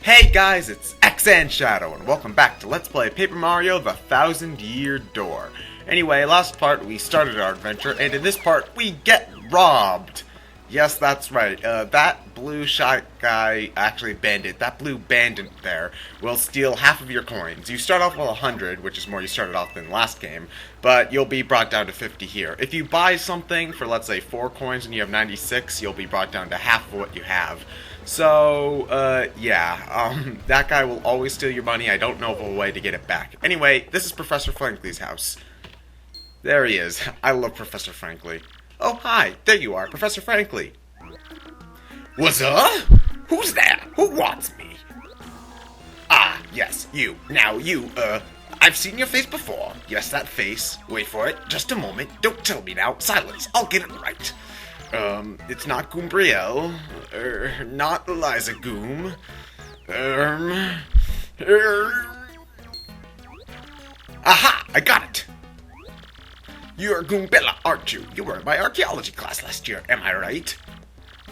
Hey guys, it's ExandShadow, and welcome back to Let's Play Paper Mario The 1,000-Year Door. Anyway, last part we started our adventure, and in this part we get robbed. Yes, that's right, that blue shot guy, actually bandit, that blue bandit there, will steal half of your coins. You start off with 100, which is more you started off than last game, but you'll be brought down to 50 here. If you buy something for, let's say, 4 coins and you have 96, you'll be brought down to half of what you have. So, that guy will always steal your money. I don't know of a way to get it back. Anyway, this is Professor Frankly's house. There he is. I love Professor Frankly. Oh, hi. There you are, Professor Frankly. What's up? Who's there? Who wants me? Ah, yes, you. Now, you, I've seen your face before. Yes, that face. Wait for it. Just a moment. Don't tell me now. Silence. I'll get it right. It's not Goombrielle. Not Eliza Goom. Aha! I got it! You're Goombella, aren't you? You were in my archaeology class last year, am I right?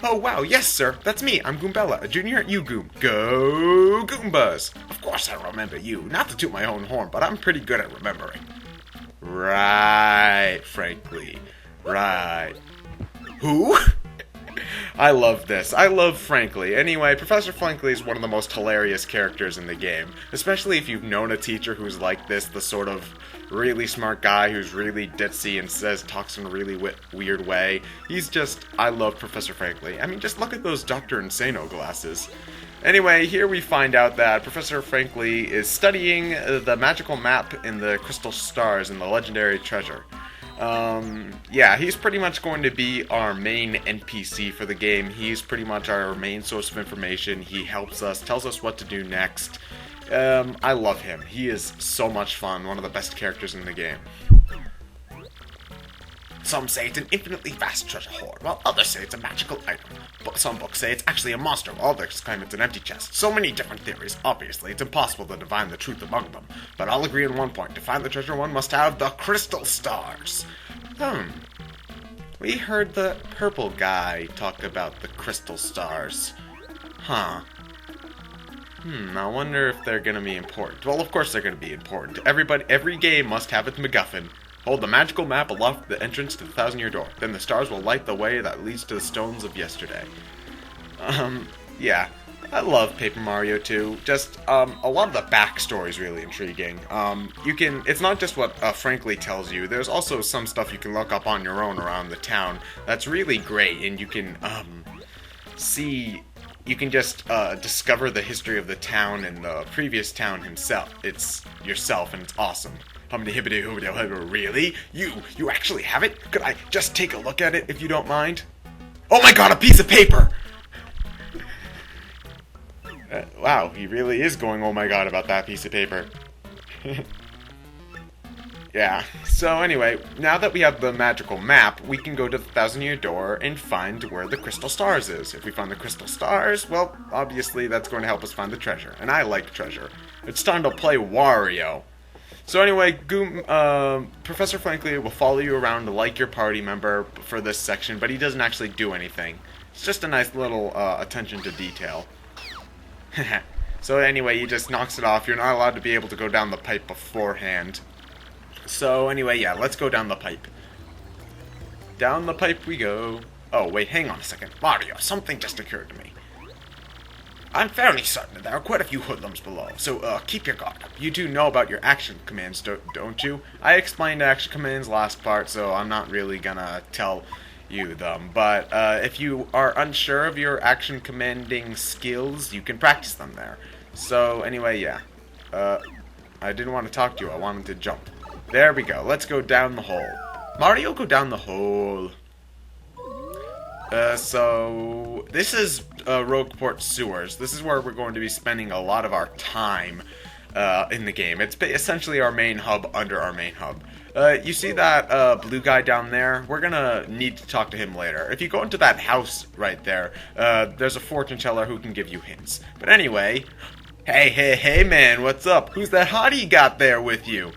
Oh, wow, yes, sir. That's me. I'm Goombella, a junior at UGoom. Go Goombas! Of course I remember you. Not to toot my own horn, but I'm pretty good at remembering. Right, Frankly. Right. Who? I love this. I love Frankly. Anyway, Professor Frankly is one of the most hilarious characters in the game. Especially if you've known a teacher who's like this, the sort of really smart guy who's really ditzy and talks in a really weird way. He's just, I love Professor Frankly. I mean, just look at those Dr. Insano glasses. Anyway, here we find out that Professor Frankly is studying the magical map in the crystal stars in the legendary treasure. He's pretty much going to be our main NPC for the game. He's pretty much our main source of information. He helps us, tells us what to do next. I love him. He is so much fun, one of the best characters in the game. Some say it's an infinitely vast treasure hoard, while others say it's a magical item. But some books say it's actually a monster, while others claim it's an empty chest. So many different theories. Obviously, it's impossible to divine the truth among them. But I'll agree on one point. To find the treasure, one must have the crystal stars. We heard the purple guy talk about the crystal stars. Huh. I wonder if they're gonna be important. Well, of course they're gonna be important. Every game must have its MacGuffin. Hold the magical map aloft the entrance to the 1,000-Year Door. Then the stars will light the way that leads to the stones of yesterday. I love Paper Mario 2. Just, a lot of the backstory is really intriguing. It's not just what Frankly tells you. There's also some stuff you can look up on your own around the town that's really great, and you can, you can just, discover the history of the town and the previous town himself. It's yourself, and it's awesome. Really? You actually have it? Could I just take a look at it if you don't mind? Oh my god, a piece of paper! Wow, he really is going oh my god about that piece of paper. Yeah, so anyway, now that we have the magical map, we can go to the 1,000-Year Door and find where the crystal stars is. If we find the crystal stars, well, obviously that's going to help us find the treasure. And I like treasure. It's time to play Wario. So anyway, Professor Frankly will follow you around like your party member for this section, but he doesn't actually do anything. It's just a nice little attention to detail. So anyway, he just knocks it off. You're not allowed to be able to go down the pipe beforehand. So anyway, yeah, let's go down the pipe. Down the pipe we go. Oh, wait, hang on a second. Mario, something just occurred to me. I'm fairly certain that there are quite a few hoodlums below, so keep your guard up. You do know about your action commands, don't you? I explained action commands last part, so I'm not really gonna tell you them. But if you are unsure of your action commanding skills, you can practice them there. So anyway, yeah. I didn't want to talk to you, I wanted to jump. There we go, let's go down the hole. Mario, go down the hole. So this is Rogueport Sewers. This is where we're going to be spending a lot of our time in the game. It's essentially our main hub under our main hub. You see that blue guy down there? We're gonna need to talk to him later. If you go into that house right there, there's a fortune teller who can give you hints. But anyway, hey man, what's up? Who's that hottie you got there with you?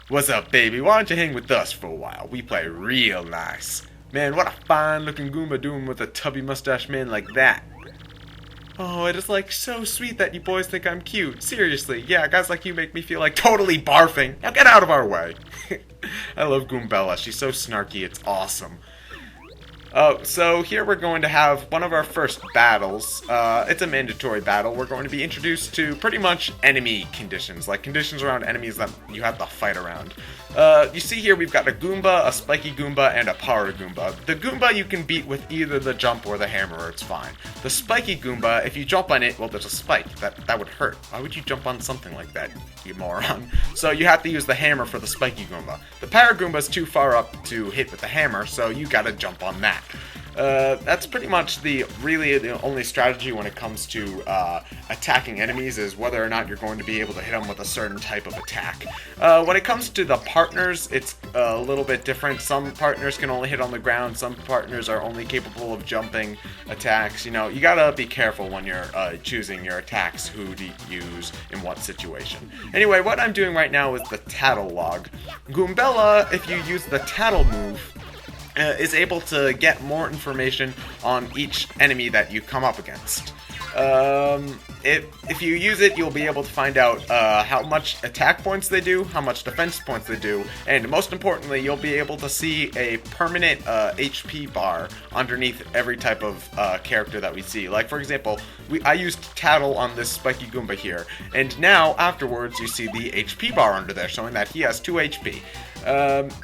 What's up, baby? Why don't you hang with us for a while? We play real nice. Man, what a fine-looking Goomba doing with a tubby mustache man like that. Oh, it is like so sweet that you boys think I'm cute. Seriously, yeah, guys like you make me feel like totally barfing. Now get out of our way. I love Goombella. She's so snarky, it's awesome. So here we're going to have one of our first battles. It's a mandatory battle. We're going to be introduced to pretty much enemy conditions, like conditions around enemies that you have to fight around. You see here we've got a Goomba, a Spiky Goomba, and a Power Goomba. The Goomba you can beat with either the jump or the hammer, it's fine. The Spiky Goomba, if you jump on it, well, there's a spike. That would hurt. Why would you jump on something like that, you moron? So you have to use the hammer for the Spiky Goomba. The Power Goomba's too far up to hit with the hammer, so you gotta jump on that. That's pretty much the only strategy when it comes to attacking enemies is whether or not you're going to be able to hit them with a certain type of attack. When it comes to the partners, it's a little bit different. Some partners can only hit on the ground, some partners are only capable of jumping attacks. You know, you gotta be careful when you're choosing your attacks, who to use in what situation. Anyway, what I'm doing right now is the Tattle log. Goombella, if you use the Tattle move, is able to get more information on each enemy that you come up against. If you use it, you'll be able to find out how much attack points they do, how much defense points they do, and most importantly, you'll be able to see a permanent HP bar underneath every type of character that we see. Like, for example, I used Tattle on this Spiky Goomba here, and now, afterwards, you see the HP bar under there, showing that he has 2 HP.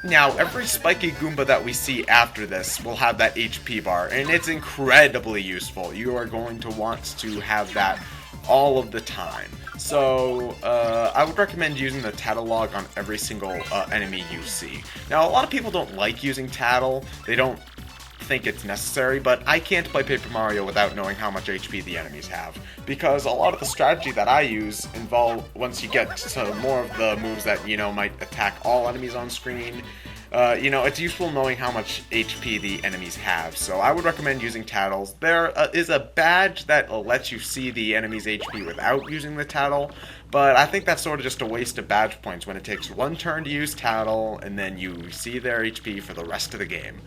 Now, every Spiky Goomba that we see after this will have that HP bar, and it's incredibly useful. You are going to want to have that all of the time. So, I would recommend using the Tattle log on every single enemy you see. Now, a lot of people don't like using Tattle. They don't think it's necessary, but I can't play Paper Mario without knowing how much HP the enemies have, because a lot of the strategy that I use involve, once you get to more of the moves that, you know, might attack all enemies on screen, you know, it's useful knowing how much HP the enemies have, so I would recommend using Tattles. There is a badge that lets you see the enemy's HP without using the Tattle, but I think that's sort of just a waste of badge points when it takes one turn to use Tattle, and then you see their HP for the rest of the game.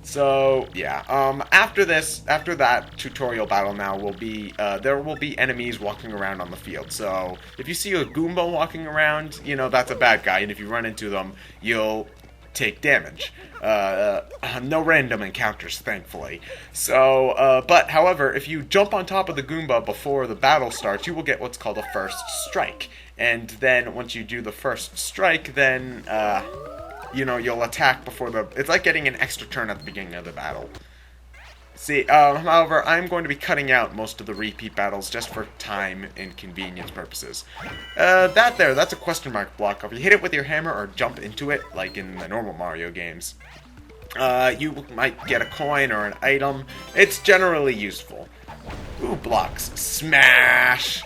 So, yeah, after that tutorial battle now will be, there will be enemies walking around on the field. So, if you see a Goomba walking around, you know, that's a bad guy, and if you run into them, you'll take damage. No random encounters, thankfully. So, but, however, if you jump on top of the Goomba before the battle starts, you will get what's called a first strike. And then, once you do the first strike, then, you know, you'll attack before it's like getting an extra turn at the beginning of the battle. See, however, I'm going to be cutting out most of the repeat battles just for time and convenience purposes. That's a question mark block. If you hit it with your hammer or jump into it, like in the normal Mario games, you might get a coin or an item. It's generally useful. Ooh, blocks. Smash!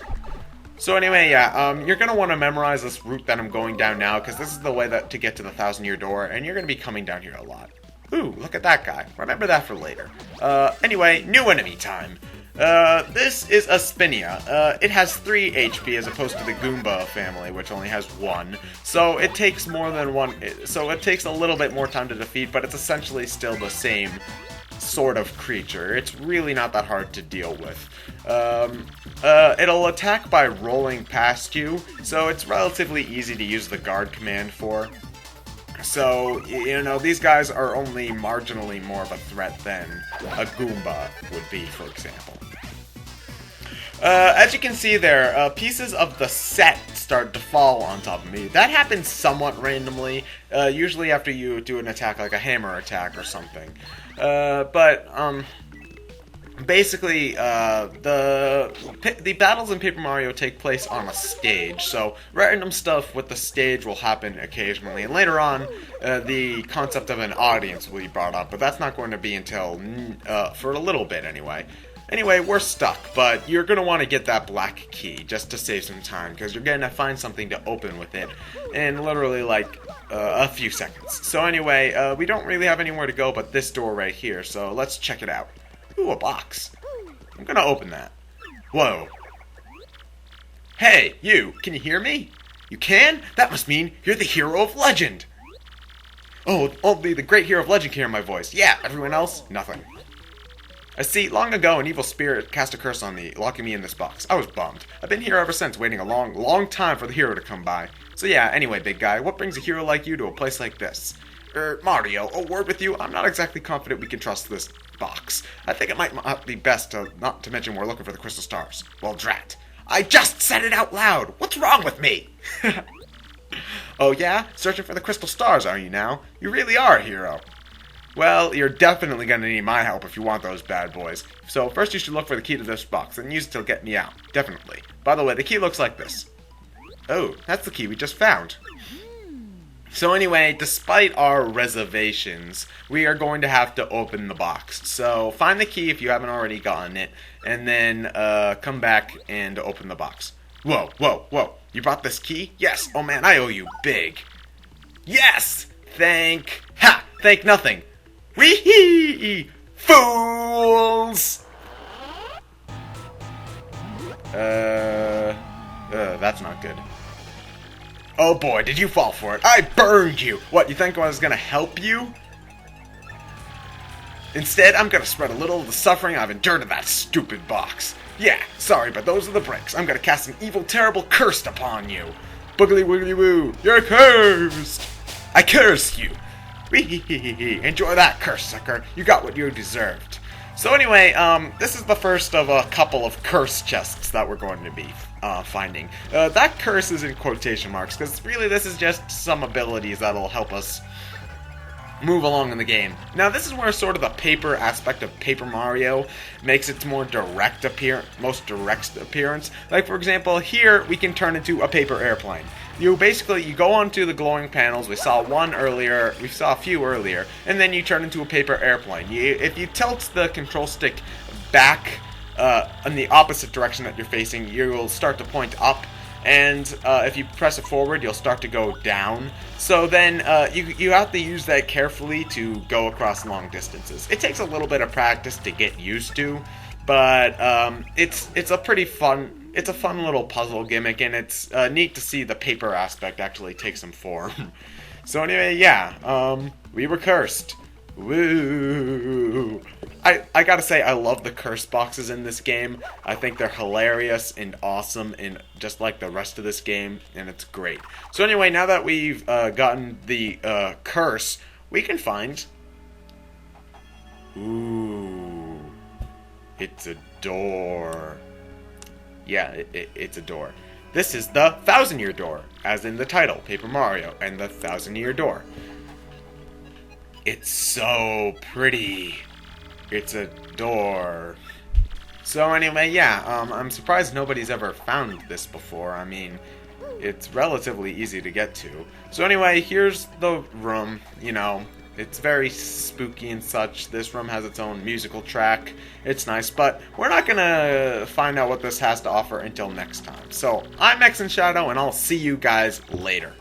So anyway, yeah, you're going to want to memorize this route that I'm going down now, because this is the way to get to the 1,000-year door, and you're going to be coming down here a lot. Ooh, look at that guy. Remember that for later. Anyway, new enemy time. This is a Spinia. It has 3 HP as opposed to the Goomba family, which only has 1. So it takes more than 1, so it takes a little bit more time to defeat, but it's essentially still the same sort of creature. It's really not that hard to deal with. It'll attack by rolling past you, so it's relatively easy to use the guard command for. So, you know, these guys are only marginally more of a threat than a Goomba would be, for example. As you can see there, pieces of the set start to fall on top of me. That happens somewhat randomly, usually after you do an attack like a hammer attack or something. Basically, the battles in Paper Mario take place on a stage, so random stuff with the stage will happen occasionally, and later on, the concept of an audience will be brought up, but that's not going to be until, for a little bit anyway. Anyway, we're stuck, but you're going to want to get that black key just to save some time, because you're going to find something to open with it in literally like a few seconds. So anyway, we don't really have anywhere to go but this door right here, so let's check it out. Ooh, a box. I'm going to open that. Whoa. Hey, you, can you hear me? You can? That must mean you're the hero of legend. Oh, only the great hero of legend can hear my voice. Yeah, everyone else, nothing. I see, long ago, an evil spirit cast a curse on me, locking me in this box. I was bummed. I've been here ever since, waiting a long time for the hero to come by. So yeah, anyway, big guy, what brings a hero like you to a place like this? Mario, a word with you. I'm not exactly confident we can trust this box. I think it might not be best not to mention we're looking for the crystal stars. Well, drat. I just said it out loud. What's wrong with me? Oh yeah? Searching for the crystal stars, are you now? You really are a hero. Well, you're definitely gonna need my help if you want those bad boys. So first you should look for the key to this box, and use it to get me out. Definitely. By the way, the key looks like this. Oh, that's the key we just found. So anyway, despite our reservations, we are going to have to open the box. So find the key if you haven't already gotten it, and then come back and open the box. Whoa, whoa, whoa. You brought this key? Yes. Oh man, I owe you big. Yes! Thank nothing. Wee-hee! Fools! That's not good. Oh boy, did you fall for it. I burned you. What, you think I was gonna help you? Instead, I'm gonna spread a little of the suffering I've endured in that stupid box. Yeah, sorry, but those are the breaks. I'm gonna cast an evil, terrible curse upon you. Boogly wiggly woo, you're cursed! I cursed you. Enjoy that, curse sucker. You got what you deserved. So anyway, this is the first of a couple of curse chests that we're going to be finding. That curse is in quotation marks, because really this is just some abilities that'll help us move along in the game. Now this is where sort of the paper aspect of Paper Mario makes its most direct appearance. Like for example, here we can turn into a paper airplane. You go onto the glowing panels. We saw a few earlier, and then you turn into a paper airplane. If you tilt the control stick back in the opposite direction that you're facing, you will start to point up, and if you press it forward, you'll start to go down. So then you have to use that carefully to go across long distances. It takes a little bit of practice to get used to, but it's a fun little puzzle gimmick, and it's neat to see the paper aspect actually take some form. So anyway, yeah, we were cursed. Woo! I gotta say, I love the curse boxes in this game. I think they're hilarious and awesome, and just like the rest of this game, and it's great. So anyway, now that we've gotten the curse, we can find... Ooh, it's a door. Yeah, it's a door. This is the 1,000-year door, as in the title, Paper Mario, and the 1,000-year door. It's so pretty. It's a door. So anyway, yeah, I'm surprised nobody's ever found this before. I mean, it's relatively easy to get to. So anyway, here's the room, you know. It's very spooky and such. This room has its own musical track. It's nice, but we're not gonna find out what this has to offer until next time. So, I'm ExandShadow, and I'll see you guys later.